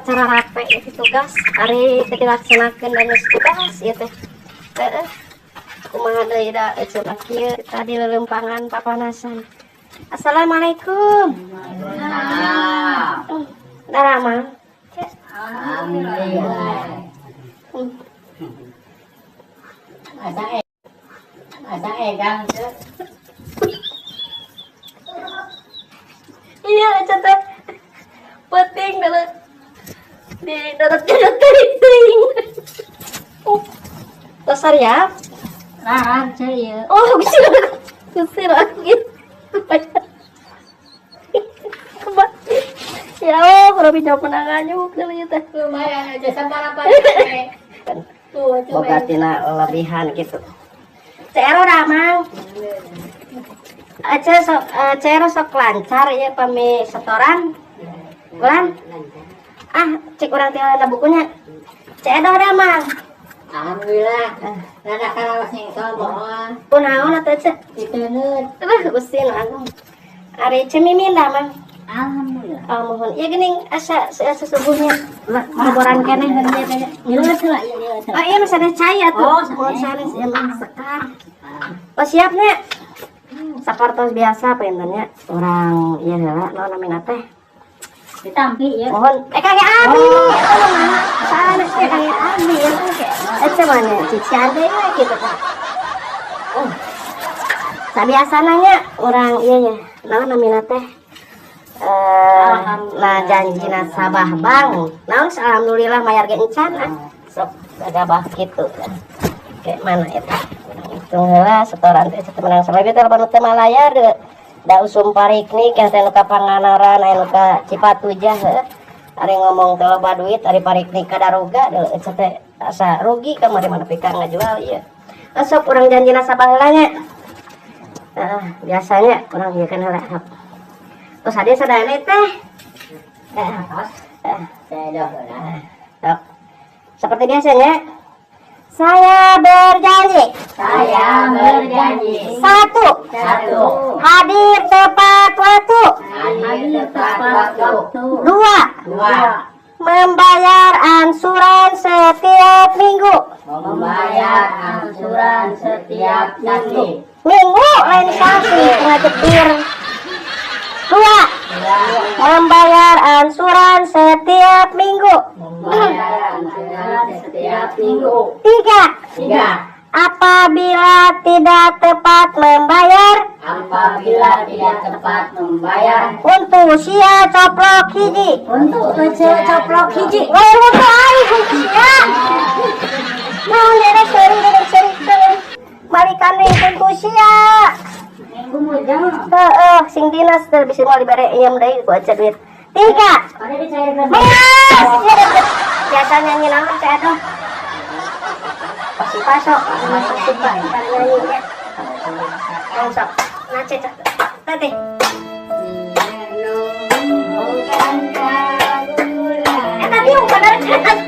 cara rapi itu tugas hari dilaksanakan dan tugas ya teh kumaha deui da cenah kieu tadi lelempangan papanasan. Assalamualaikum. Waalaikumsalam. Darama. Alhamdulillah. Ada egang teh. Iya, teh. Penting dalam di dalam ting. Oh, dasar ya? Nah, saya. Oh, kusir lagi. Ya Allah, kalau bisa penangannya bukan teh. Lumayan aja sama apa. Boga tina lebihan gitu. Cero ramang. Aja sok cero sok lancar ya pami setoran. Ulan. Cek urang teh ada bukunya. Cedoh ramang. Alhamdulillah. Rada karawas ning somoa. Kunaon atuh cek? Diteunut. Gusin agung. Ari cemimin ramang. Alhamdulillah. Mohon. Ya geuning asa sesungguhnya. Laporan keneh bener. Nyeuleuh heula ieu. Iya masih ada cai atuh. Mohon sanes emang sekar. Oh siap nek. Sapartos biasa pentennya orang ieu heula naon namina teh. Ditampi ya. Mohon kagak abi. Sanes kagak abi ya oke. Cuman cician deui gitu kan. Sabiasananya orang ieu nya naon namina teh. Nah janjina sabah bang naon alhamdulillah mayar ge encan sok gagabah kitu kayak mana eta hitung heula setoran teh menang sabab telepon teh malayar da usum pariknik yang teh nu ka Panganaran aya nu ka Cipatujah ari ngomong teh loba duit ari pariknik ka Daroga eta teh asa rugi ka mari mana pika ngajual ieu sok urang janjina sabah heula nya biasanya urang ieu kan heula terus ada sadane teh. Seperti biasanya. Saya berjanji. Satu. Hadir tepat waktu. Dua. Membayar ansuran setiap minggu. Minggu lain kasih ngajetir. Dua. Membayar ansuran setiap minggu. Tiga. Apabila tidak tepat membayar. Untuk usia coplok hiji. Lain waktu aing usia. Mau derek seri. Balikan nih untuk usia. Sing dinas bisa mau dibere iam deui ku aja duit. 3. Biasanya nyinaon teh aduh. Pasti pasok masuk suka nyanyi ya. Sok. Nace cek. Tadi. Tadi yang bener kan.